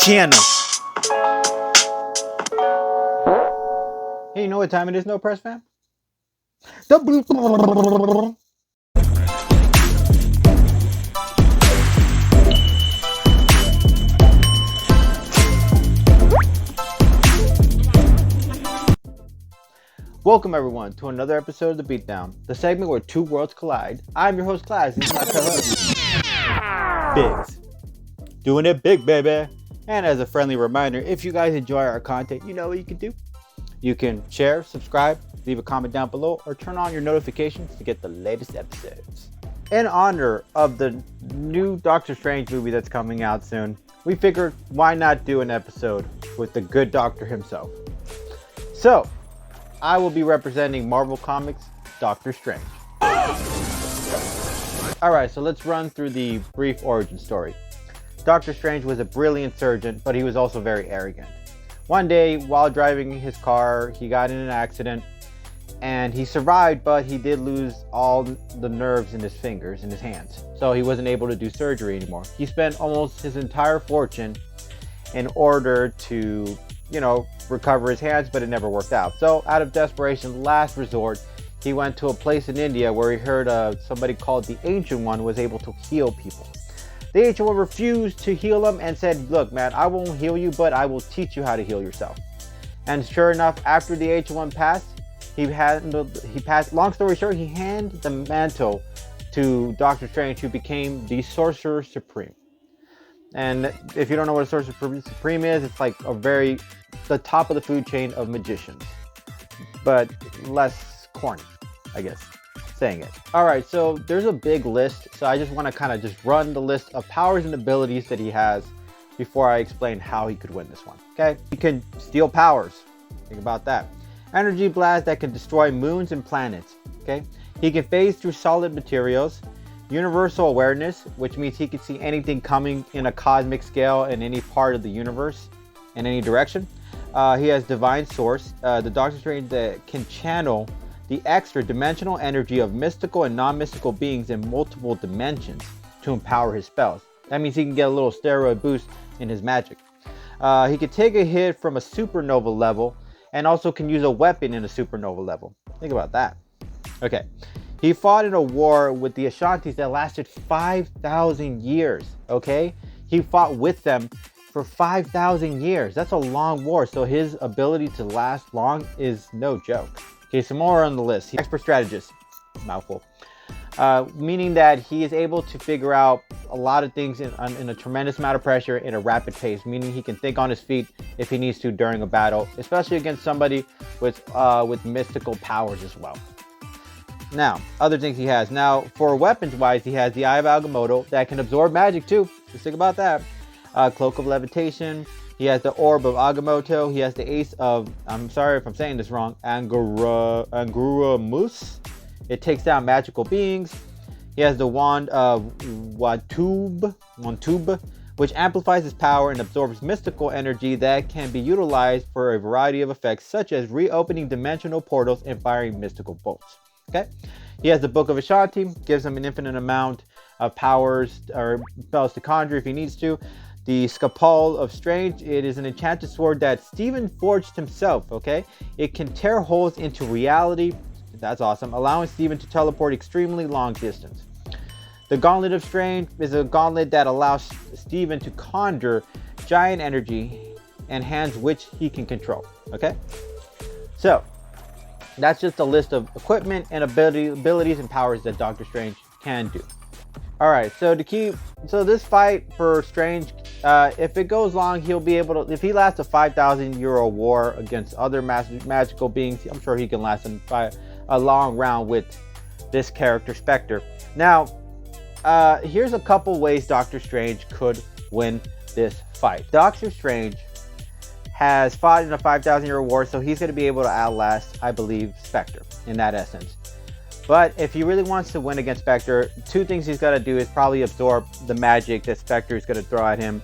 fictional. Hey, you know what time it is, No Press fam? Welcome everyone to another episode of the Beatdown, the segment where two worlds collide. I'm your host, Class. This is my co-host, Biggs. Doing it big, baby. And as a friendly reminder, if you guys enjoy our content, you know what you can do. You can share, subscribe, leave a comment down below, or turn on your notifications to get the latest episodes. In honor of the new Doctor Strange movie that's coming out soon, we figured why not do an episode with the good doctor himself. So, I will be representing Marvel Comics' Doctor Strange. Alright, so let's run through the brief origin story. Doctor Strange was a brilliant surgeon, but he was also very arrogant. One day, while driving his car, he got in an accident, and he survived, but he did lose all the nerves in his fingers and his hands. So he wasn't able to do surgery anymore. He spent almost his entire fortune in order to, recover his hands, but it never worked out. So out of desperation, last resort, he went to a place in India where he heard somebody called the Ancient One was able to heal people. The Ancient One refused to heal him and said, look man, I won't heal you, but I will teach you how to heal yourself. And sure enough, after the Ancient One passed, he passed, long story short, he handed the mantle to Doctor Strange, who became the Sorcerer Supreme. And if you don't know what a Sorcerer Supreme is, it's like the top of the food chain of magicians, but less corny, I guess, saying it. Alright, so there's a big list, so I just want to kind of just run the list of powers and abilities that he has before I explain how he could win this one, okay? He can steal powers, think about that. Energy blast that can destroy moons and planets, okay? He can phase through solid materials. Universal awareness, which means he can see anything coming in a cosmic scale in any part of the universe, in any direction. He has divine source, the Doctor Strange that can channel the extra dimensional energy of mystical and non-mystical beings in multiple dimensions to empower his spells. That means he can get a little steroid boost in his magic. He can take a hit from a supernova level and also can use a weapon in a supernova level. Think about that. Okay. He fought in a war with the Ashantis that lasted 5,000 years, okay? He fought with them for 5,000 years. That's a long war, so his ability to last long is no joke. Okay, some more on the list. He's expert strategist, mouthful. Meaning that he is able to figure out a lot of things in a tremendous amount of pressure in a rapid pace, meaning he can think on his feet if he needs to during a battle, especially against somebody with mystical powers as well. Now, other things he has. Now, for weapons-wise, he has the Eye of Agamotto that can absorb magic too. Just think about that. Cloak of Levitation. He has the Orb of Agamotto. He has the Ace of, I'm sorry if I'm saying this wrong, Anguramus. It takes down magical beings. He has the Wand of Wantub, which amplifies his power and absorbs mystical energy that can be utilized for a variety of effects, such as reopening dimensional portals and firing mystical bolts. Okay, he has the Book of Ashanti, gives him an infinite amount of powers or spells to conjure if he needs to. The Scapule of Strange, it is an enchanted sword that Stephen forged himself, okay? It can tear holes into reality, that's awesome, allowing Stephen to teleport extremely long distance. The Gauntlet of Strange is a gauntlet that allows Stephen to conjure giant energy and hands which he can control, okay? So, that's just a list of equipment and abilities and powers that Doctor Strange can do. Alright, so this fight for Strange, if it goes long, he'll be able to, if he lasts a 5,000 year war against other magical beings, I'm sure he can last a long round with this character, Spectre. Now, here's a couple ways Doctor Strange could win this fight. Doctor Strange has fought in a 5,000 year war, so he's going to be able to outlast, I believe, Spectre in that essence. But if he really wants to win against Spectre, two things he's got to do is probably absorb the magic that Spectre is going to throw at him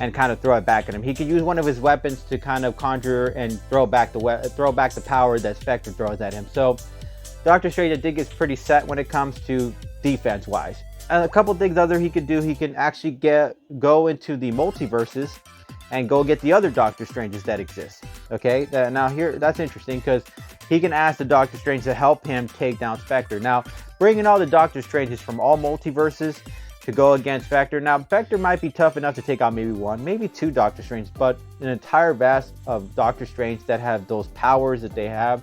and kind of throw it back at him. He could use one of his weapons to kind of conjure and throw back the power that Spectre throws at him. So Doctor Strange, I think, is pretty set when it comes to defense-wise. And a couple things other he could do, he can actually go into the multiverses and go get the other Doctor Stranges that exist. Okay, now here, that's interesting because he can ask the Doctor Strange to help him take down Spectre. Now, bringing all the Doctor Stranges from all multiverses to go against Spectre. Now, Spectre might be tough enough to take out maybe one, maybe two Doctor Strange, but an entire vast of Doctor Strange that have those powers that they have,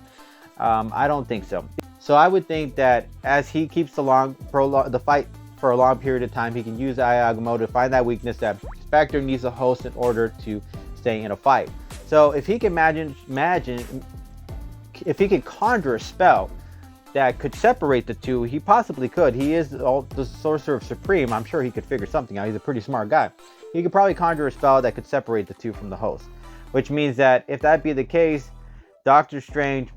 I don't think so. So I would think that as he keeps the fight for a long period of time, he can use Iagomo to find that weakness that Spectre needs a host in order to stay in a fight. So if he can if he can conjure a spell that could separate the two, he possibly could. He is the Sorcerer Supreme. I'm sure he could figure something out. He's a pretty smart guy. He could probably conjure a spell that could separate the two from the host, which means that if that be the case, Doctor Strange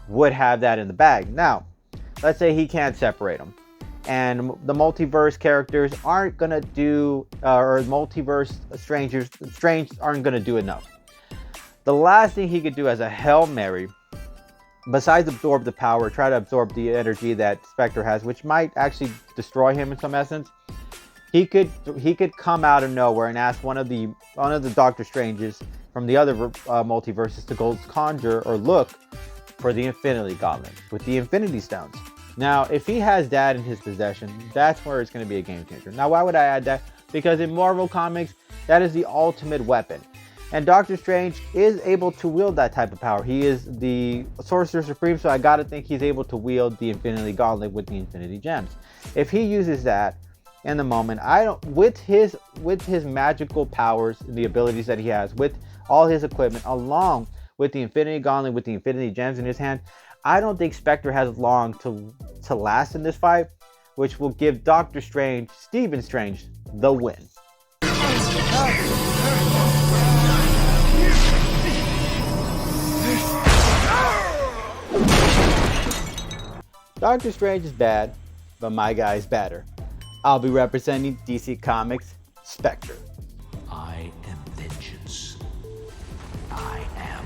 would have that in the bag. Now, let's say he can't separate them, and the multiverse characters aren't gonna do, or multiverse strange aren't gonna do enough. The last thing he could do as a Hail Mary, besides absorb the power, try to absorb the energy that Spectre has, which might actually destroy him in some essence, he could come out of nowhere and ask one of the Doctor Stranges from the other multiverses to go conjure or look for the Infinity Gauntlet with the Infinity Stones. Now, if he has that in his possession, that's where it's going to be a game changer. Now, why would I add that? Because in Marvel Comics, that is the ultimate weapon. And Doctor Strange is able to wield that type of power. He is the Sorcerer Supreme, so I gotta think he's able to wield the Infinity Gauntlet with the Infinity Gems. If he uses that in the moment, with his magical powers, the abilities that he has, with all his equipment, along with the Infinity Gauntlet, with the Infinity Gems in his hand, I don't think Spectre has long to last in this fight, which will give Doctor Strange, Stephen Strange, the win. Doctor Strange is bad, but my guy's badder. I'll be representing DC Comics' Spectre. I am vengeance. I am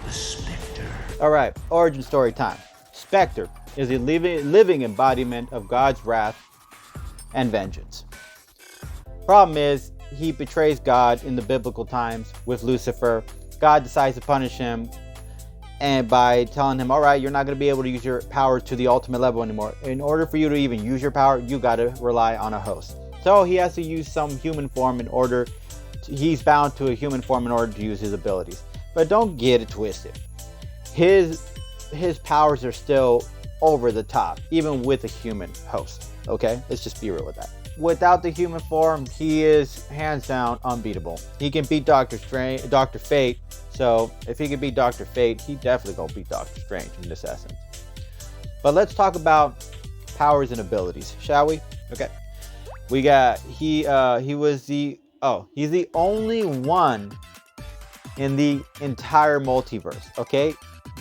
the Spectre. Alright, origin story time. Spectre is a living embodiment of God's wrath and vengeance. Problem is, he betrays God in the biblical times with Lucifer. God decides to punish him, and by telling him, all right, you're not going to be able to use your power to the ultimate level anymore. In order for you to even use your power, you got to rely on a host. So he has to use some human form he's bound to a human form in order to use his abilities. But don't get it twisted. His powers are still over the top, even with a human host. Okay? Let's just be real with that. Without the human form, he is hands down unbeatable. He can beat Dr. Fate. So if he can beat Dr. Fate, he definitely gonna beat Doctor Strange in this essence. But let's talk about powers and abilities, shall we? Okay. We got he's the only one in the entire multiverse, okay,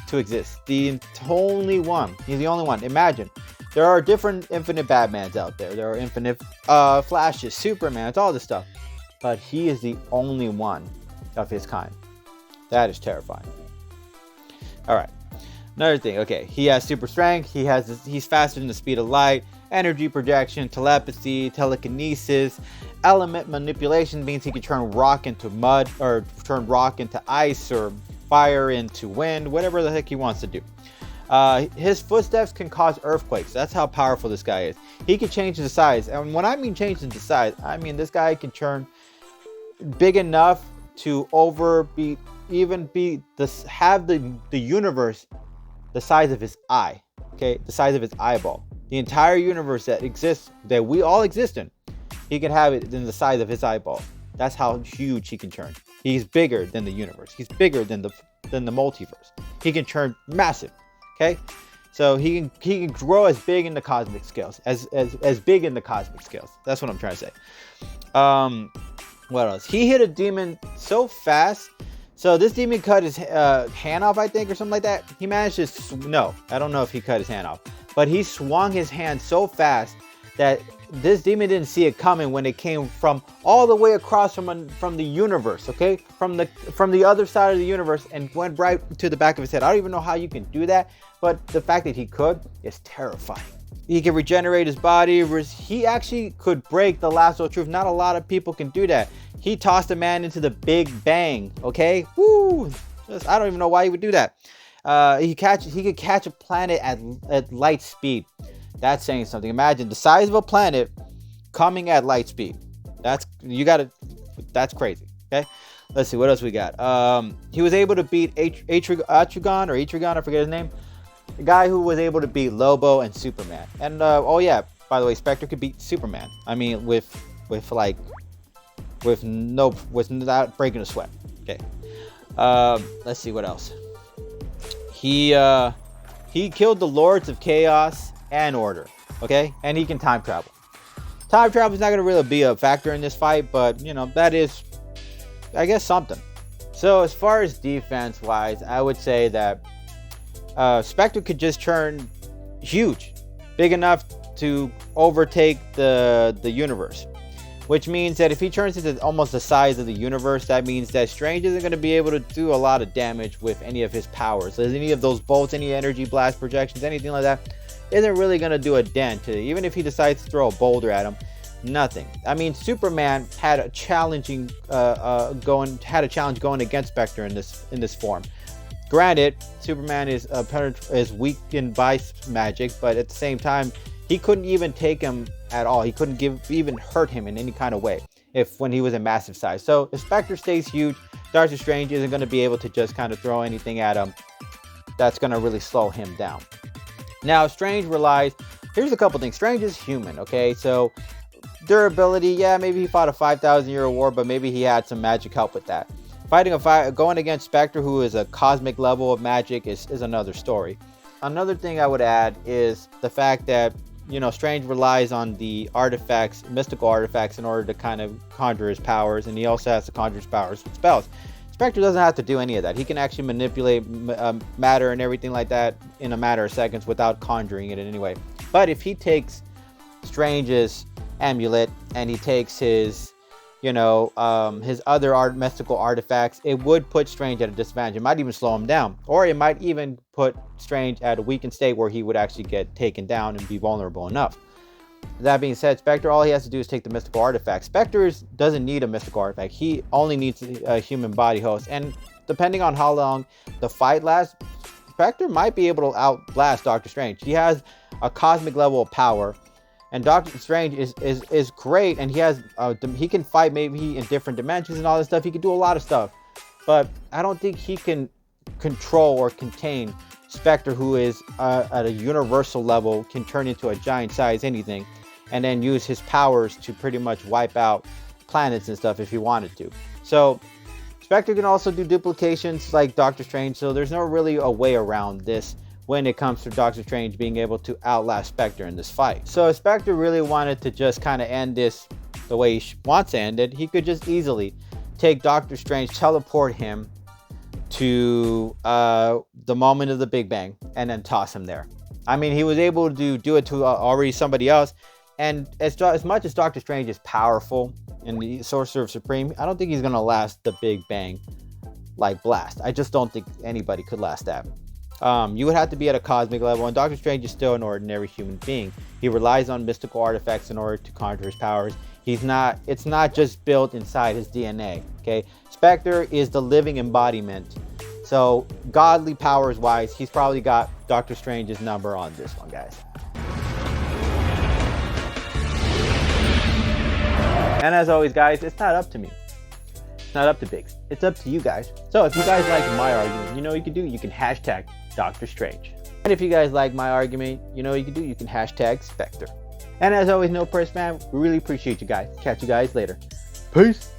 to exist. The only one. He's the only one. Imagine. There are different infinite Batmans out there. There are infinite Flashes, Supermans, all this stuff. But he is the only one of his kind. That is terrifying. Alright. Another thing. Okay. He has super strength. He's faster than the speed of light. Energy projection, telepathy, telekinesis. Element manipulation means he can turn rock into mud, or turn rock into ice, or fire into wind. Whatever the heck he wants to do. His footsteps can cause earthquakes. That's how powerful this guy is. He can change the size. And when I mean change the size, I mean this guy can turn big enough to have the universe the size of his eye. Okay, the size of his eyeball. The entire universe that exists, that we all exist in, he can have it in the size of his eyeball. That's how huge he can turn. He's bigger than the universe. He's bigger than the multiverse. He can turn massive. Okay, so he can grow as big in the cosmic scales, as big in the cosmic scales. That's what I'm trying to say. What else? He hit a demon so fast. So this demon cut his hand off, I think, or something like that. He managed to no, I don't know if he cut his hand off, but he swung his hand so fast that this demon didn't see it coming when it came from all the way across from the universe, okay? From the other side of the universe, and went right to the back of his head. I don't even know how you can do that, but the fact that he could is terrifying. He can regenerate his body. He actually could break the lasso of truth. Not a lot of people can do that. He tossed a man into the Big Bang. Okay, woo! I don't even know why he would do that. He could catch a planet at light speed. That's saying something. Imagine the size of a planet coming at light speed. That's crazy. Okay, let's see what else we got. He was able to beat Atrigon, I forget his name. The guy who was able to beat Lobo and Superman. And oh yeah, by the way, Spectre could beat Superman. I mean, without breaking a sweat. Okay. Let's see what else. He killed the Lords of Chaos and Order. Okay, and he can time travel. Time travel is not going to really be a factor in this fight, but you know, that is, I guess, something. So as far as defense wise, I would say that Spectre could just turn huge, big enough to overtake the universe, which means that if he turns into almost the size of the universe, that means that Strange isn't going to be able to do a lot of damage with any of his powers. Any of those bolts, any energy blast projections, anything like that isn't really going to do a dent. Even if he decides to throw a boulder at him, nothing. I mean, Superman had a challenge going against Spectre in this form. Granted, Superman is weakened by magic, but at the same time, he couldn't even take him at all. He couldn't even hurt him in any kind of way when he was a massive size. So if Spectre stays huge, Doctor Strange isn't going to be able to just kind of throw anything at him that's going to really slow him down. Now, Strange relies... Here's a couple things. Strange is human, okay? So durability, yeah, maybe he fought a 5,000-year war, but maybe he had some magic help with that. Going against Spectre, who is a cosmic level of magic, is another story. Another thing I would add is the fact that, you know, Strange relies on the artifacts, mystical artifacts, in order to kind of conjure his powers, and he also has to conjure his powers with spells. Spectre doesn't have to do any of that. He can actually manipulate matter and everything like that in a matter of seconds without conjuring it in any way. But if he takes Strange's amulet and he takes his, you know, his other mystical artifacts, it would put Strange at a disadvantage. It might even slow him down, or it might even put Strange at a weakened state where he would actually get taken down and be vulnerable enough. That being said, Spectre, all he has to do is take the mystical artifact. Spectre doesn't need a mystical artifact. He only needs a human body host, and depending on how long the fight lasts, Spectre might be able to outlast Doctor Strange. He has a cosmic level of power, and Doctor Strange is great, and he can fight maybe in different dimensions and all this stuff. He can do a lot of stuff, but I don't think he can control or contain Spectre, who is at a universal level, can turn into a giant size anything, and then use his powers to pretty much wipe out planets and stuff if he wanted to. So Spectre can also do duplications like Doctor Strange, so there's no really a way around this when it comes to Doctor Strange being able to outlast Spectre in this fight. So if Spectre really wanted to just kind of end this the way he wants to end it, he could just easily take Doctor Strange, teleport him to the moment of the Big Bang, and then toss him there. I mean, he was able to do it to already somebody else, and as much as Doctor Strange is powerful and the Sorcerer Supreme, I don't think he's going to last the Big Bang like blast. I just don't think anybody could last that. You would have to be at a cosmic level, and Doctor Strange is still an ordinary human being. He relies on mystical artifacts in order to conjure his powers. It's not just built inside his DNA, okay? Spectre is the living embodiment. So, godly powers wise, he's probably got Doctor Strange's number on this one, guys. And as always, guys, it's not up to me. It's not up to Biggs. It's up to you guys. So if you guys like my argument, you know what you can do? You can hashtag Doctor Strange. And if you guys like my argument, you know what you can do? You can hashtag Spectre. And as always, no press, man. We really appreciate you guys. Catch you guys later. Peace.